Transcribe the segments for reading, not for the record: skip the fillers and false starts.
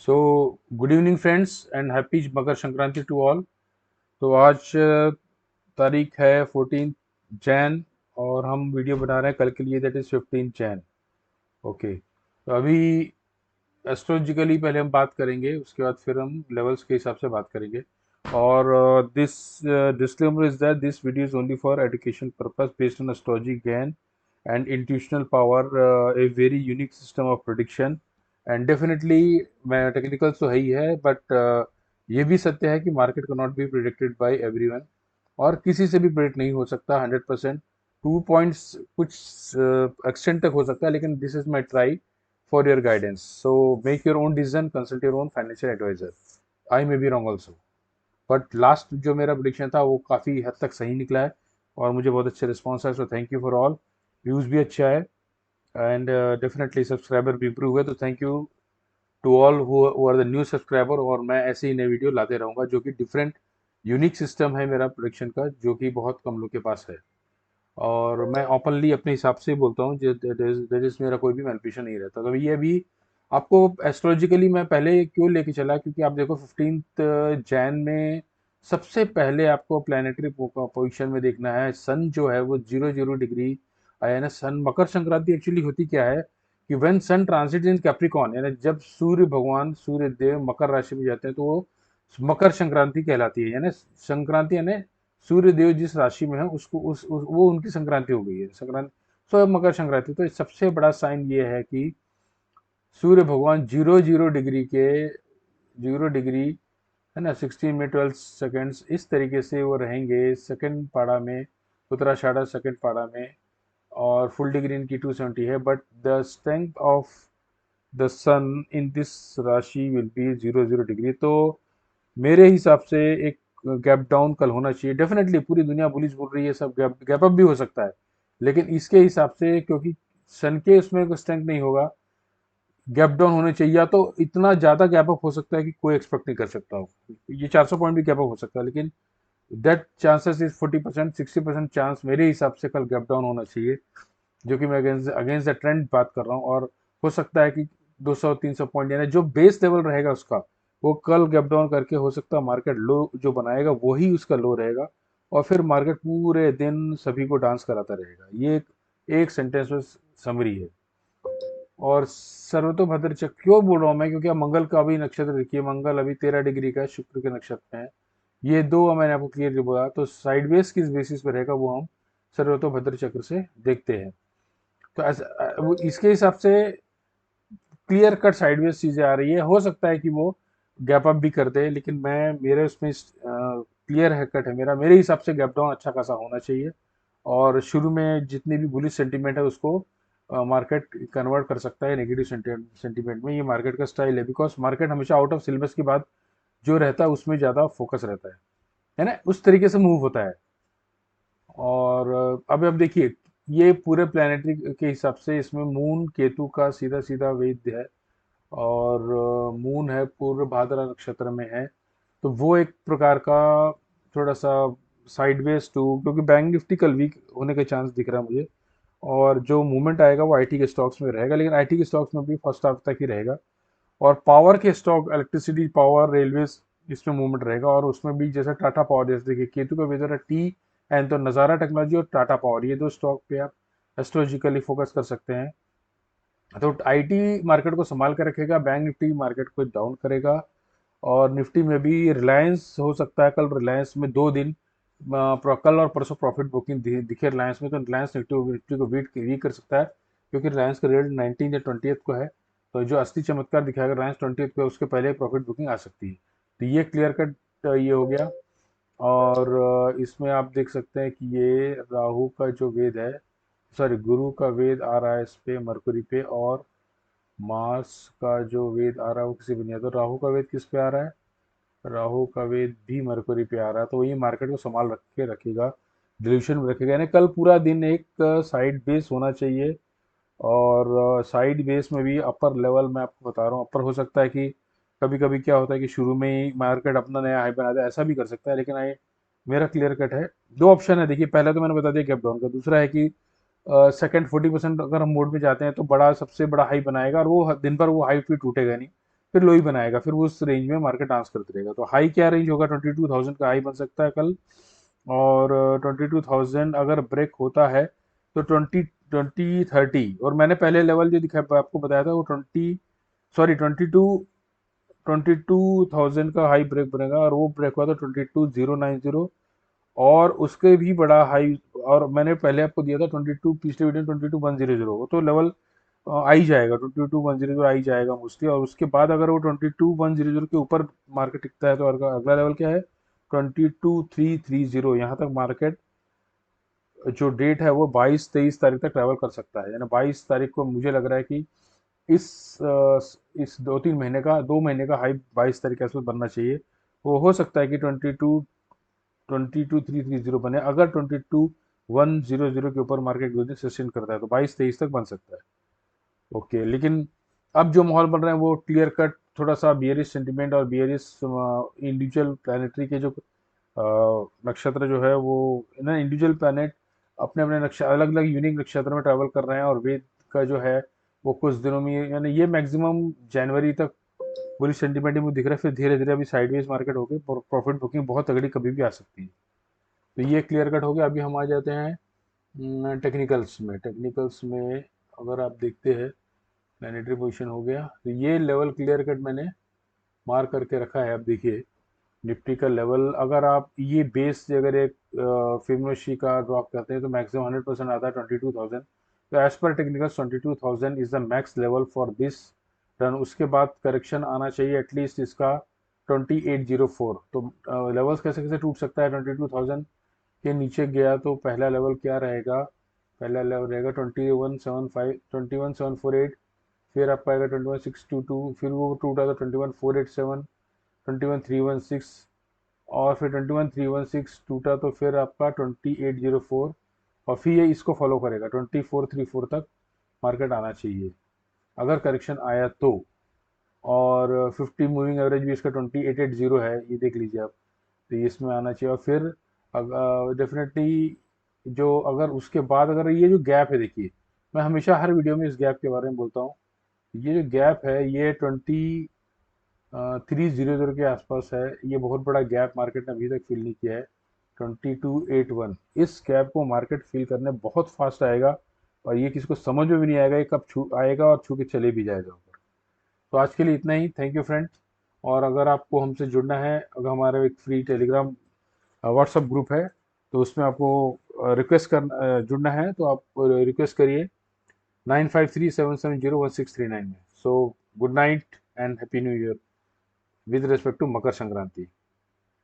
So good evening friends and happy Makar Sankranti to all. तो आज तारीख है 14 जैन और हम वीडियो बना रहे हैं कल के लिए, दैट इज 15 जैन। ओके, तो अभी एस्ट्रोलॉजिकली पहले हम बात करेंगे, उसके बाद फिर हम लेवल्स के हिसाब से बात करेंगे। और this disclaimer is that this video is only for education purpose based on astrology ज्ञान and intuitional power, a very unique system of prediction. And definitely मैं टेक्निकल तो है ही है, बट ये भी सत्य है कि मार्केट को not be predicted by everyone, और किसी से भी प्रिडिक्ट नहीं हो सकता 100%। 2 पॉइंट्स कुछ एक्सटेंट तक हो सकता है, लेकिन this is my try for your guidance. So make your own decision, consult your own financial advisor. I may be wrong also. But last जो मेरा प्रिडिक्शन था वो काफ़ी हद तक सही निकला है और मुझे बहुत अच्छे रिस्पॉन्स है। So thank you for all. Views भी अच्छा है एंड डेफिनेटली सब्सक्राइबर भी इम्प्रूव हुए, तो thank you to all who are the new subscriber. और मैं ऐसे ही नए वीडियो लाते रहूँगा जो कि डिफरेंट यूनिक सिस्टम है मेरा प्रोडिक्शन का, जो कि बहुत कम लोग के पास है। और मैं ओपनली अपने हिसाब से बोलता हूँ, दैट इज मेरा कोई भी मैनिपुलेशन नहीं रहता। तो ये अभी आपको एस्ट्रोलॉजिकली मैं पहले क्यों लेके चला, क्योंकि आप देखो 15 जैन में सबसे पहले आपको प्लानिटरी पोजीशन में देखना है। सन जो है वो 00 डिग्री आया ना। सन मकर संक्रांति एक्चुअली होती क्या है कि when sun transit in Capricorn, यानी जब सूर्य भगवान सूर्य देव मकर राशि में जाते हैं तो वो मकर संक्रांति कहलाती है। यानी संक्रांति यानी सूर्य देव जिस राशि में है उसको वो उनकी संक्रांति हो गई है संक्रांति। सो मकर संक्रांति, तो सबसे बड़ा साइन ये है कि सूर्य भगवान 00 डिग्री के 0 डिग्री है ना, 16 में 12 सेकेंड्स इस तरीके से वो रहेंगे सेकंड पाड़ा में, उत्तराषाढ़ा सेकंड पाड़ा में। और फुल डिग्री इनकी 270 है, but the strength of the sun in this rashi will be 00 degree. तो मेरे हिसाब से एक गैप डाउन कल होना चाहिए। डेफिनेटली पूरी दुनिया बुलिश बोल रही है, सब गैप गैप अप भी हो सकता है, लेकिन इसके हिसाब से क्योंकि सन के उसमें कोई स्ट्रेंथ नहीं होगा, गैप डाउन होने चाहिए। या तो इतना ज़्यादा गैप अप हो सकता है कि कोई एक्सपेक्ट नहीं कर सकता हो। ये 400 पॉइंट भी गैप अप हो सकता है, लेकिन दैट चांसेस इज 40%, 60% चांस मेरे हिसाब से कल गैप डाउन होना चाहिए, जो कि मैं अगेंस्ट अगेंस्ट द ट्रेंड बात कर रहा हूँ। और हो सकता है कि 200-300 पॉइंट यानी जो बेस लेवल रहेगा उसका, वो कल गैप डाउन करके हो सकता है मार्केट लो जो बनाएगा वही उसका लो रहेगा, और फिर मार्केट पूरे दिन सभी को डांस कराता रहेगा। ये एक सेंटेंस में समरी है। और सर्वतोभद्र चक्र क्यों बोल रहा हूँ मैं, क्योंकि अब मंगल का भी नक्षत्र देखिए, मंगल अभी 13 डिग्री का है, शुक्र के नक्षत्र में है। ये दो मैंने आपको क्लियरली बोला, तो साइडवेज किस बेसिस पे रहेगा वो हम सर्वतोभद्र चक्र से देखते हैं। तो वो इसके हिसाब से क्लियर कट साइडवेज चीजें आ रही है। हो सकता है कि वो गैप अप भी कर दे, लेकिन मैं मेरे उसमें क्लियर है कट है मेरा, मेरे हिसाब से गैप डाउन अच्छा खासा होना चाहिए। और शुरू में जितनी भी बुलिश सेंटीमेंट है उसको मार्केट कन्वर्ट कर सकता है नेगेटिव सेंटीमेंट में। ये मार्केट का स्टाइल है, बिकॉज मार्केट हमेशा आउट ऑफ सिलेबस की बात जो रहता है उसमें ज़्यादा फोकस रहता है ना, उस तरीके से मूव होता है। और अब देखिए, ये पूरे प्लानिटरी के हिसाब से इसमें मून केतु का सीधा सीधा वेद है। और मून है पूर्व भाद्रा नक्षत्र में है, तो वो एक प्रकार का थोड़ा सा साइडवेज टू, क्योंकि बैंक निफ्टी कल वीक होने का चांस दिख रहा है मुझे। और जो मूवमेंट आएगा वो आईटी के स्टॉक्स में रहेगा, लेकिन आईटी के स्टॉक्स में भी फर्स्ट हाफ तक ही रहेगा। और पावर के स्टॉक, इलेक्ट्रिसिटी, पावर, रेलवेज, इसमें मूवमेंट रहेगा। और उसमें भी जैसे टाटा पावर, जैसे देखिए केतु का वेदर है टी एंड, तो नज़ारा टेक्नोलॉजी और टाटा पावर, ये दो स्टॉक पे आप एस्ट्रोलॉजिकली फोकस कर सकते हैं। तो आईटी मार्केट को संभाल कर रखेगा, बैंक निफ्टी मार्केट को डाउन करेगा। और निफ्टी में भी रिलायंस हो सकता है, कल रिलायंस में 2 दिन कल और परसों प्रॉफिट बुकिंग दिखे रिलायंस में, तो रिलायंस निफ्टी को वीक कर सकता है, क्योंकि रिलायंस का रेट 19 या 20 को है। तो जो असली चमत्कार दिखाएगा रिलायंस 20 को, उसके पहले प्रॉफिट बुकिंग आ सकती है। तो ये क्लियर कट ये हो गया। और इसमें आप देख सकते हैं कि ये राहु का जो वेद है, सॉरी गुरु का वेद आ रहा है इस पे मरकुरी पे। और मार्स का जो वेद आ रहा है वो किसी पे नहीं है, तो राहु का वेद किस पे आ रहा है, राहु का वेद भी मरकुरी पे आ रहा है। तो ये मार्केट को संभाल रख के रखेगा, डिल्यूशन में रखेगा। यानी कल पूरा दिन एक साइड बेस होना चाहिए। और साइड बेस में भी अपर लेवल मैं आपको बता रहा हूँ, अपर हो सकता है कि कभी कभी क्या होता है कि शुरू में ही मार्केट अपना नया हाई बना दे, ऐसा भी कर सकता है। लेकिन आई मेरा क्लियर कट है। दो ऑप्शन है देखिए, पहला तो मैंने बता दिया गैप डाउन का, दूसरा है कि सेकंड 40% अगर हम मोड में जाते हैं तो बड़ा सबसे बड़ा हाई बनाएगा, और वो दिन भर वो हाई फिर टूटेगा नहीं, फिर लो ही बनाएगा, फिर वो उस रेंज में मार्केट डांस करते रहेगा। तो हाई क्या रेंज होगा, 22,000 का हाई बन सकता है कल। और 22,000 अगर ब्रेक होता है तो 2030, और मैंने पहले लेवल जो दिखा आपको बताया था वो 22,000 का हाई ब्रेक बनेगा, और वो ब्रेक हुआ था 22,090, और उसके भी बड़ा हाई। और मैंने पहले आपको दिया था 22, पिछले वीडियो में 22,100, वो तो लेवल आ ही जाएगा, 22,100 आ ही जाएगा मोस्टली। और उसके बाद अगर वो 22,100 के ऊपर मार्केट टिकता है तो अगला लेवल क्या है, 22,330। यहाँ तक मार्केट जो डेट है वो 22-23 तारीख तक ट्रैवल कर सकता है, यानी 22 तारीख को मुझे लग रहा है कि इस इस 2-3 महीने का, 2 महीने का हाई 22 तारीख के आसपास बनना चाहिए। वो हो सकता है कि 22,330 बने, अगर 22,100 के ऊपर मार्केट 2 दिन सस्टेन करता है तो 22-23 तक बन सकता है। ओके, लेकिन अब जो माहौल बन रहा है वो क्लियर कट थोड़ा सा बियरिश सेंटिमेंट और बियरिश इंडिविजुअल प्लानिटरी के जो नक्षत्र जो है वो ना, इंडिविजुअल प्लैनेट अपने अपने नक्शा, अलग अलग यूनिक नक्षत्र में ट्रैवल कर रहे हैं, और वेद का जो है वो कुछ दिनों में, यानी ये मैक्सिमम जनवरी तक बुलिश सेंटीमेंट में दिख रहा है, फिर धीरे धीरे अभी साइडवेज मार्केट हो गई, प्रॉफिट बुकिंग बहुत तगड़ी कभी भी आ सकती है। तो ये क्लियर कट हो गया। अभी हम आ जाते हैं टेक्निकल्स में। टेक्निकल्स में अगर आप देखते हैं, प्लानिटरी पोजीशन हो गया, तो ये लेवल क्लियर कट मैंने मार्क करके रखा है। अब देखिए निफ्टी का लेवल, अगर आप ये बेस से अगर एक फिबोनाची का ड्रॉप करते हैं तो मैक्सिमम 100% आता है 22,000। तो as per technical 22,000 is the max level for this run. उसके बाद करेक्शन आना चाहिए एटलीस्ट इसका 2804। तो लेवल्स कैसे कैसे टूट सकता है, 22,000 के नीचे गया तो पहला लेवल क्या रहेगा, पहला लेवल रहेगा 21,750, 21,748। फिर आपका आएगा 21,622, फिर वो टूटा था 21,487, 21,316, और फिर 21,316 टूटा तो फिर आपका 2804, और फिर ये इसको फॉलो करेगा 2434 तक मार्केट आना चाहिए अगर करेक्शन आया तो। और 50 मूविंग एवरेज भी इसका 2880 है, ये देख लीजिए आप। तो ये इसमें आना चाहिए, और फिर डेफिनेटली जो अगर उसके बाद अगर ये जो गैप है, देखिए मैं हमेशा हर वीडियो में इस गैप के बारे में बोलता हूँ। ये जो गैप है ये 2300 के आसपास है। ये बहुत बड़ा गैप मार्केट ने अभी तक फिल नहीं किया है, 2281। इस गैप को मार्केट फिल करने बहुत फास्ट आएगा, और ये किसी को समझ में भी नहीं आएगा ये कब छू आएगा और छू के चले भी जाएगा ऊपर। तो आज के लिए इतना ही, थैंक यू फ्रेंड्स। और अगर आपको हमसे जुड़ना है, अगर हमारा एक फ्री टेलीग्राम व्हाट्सअप ग्रुप है, तो उसमें आपको रिक्वेस्ट कर जुड़ना है तो आप रिक्वेस्ट करिए 9537701639 में। So good night and happy new year with respect to Makar Sankranti.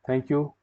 Thank you.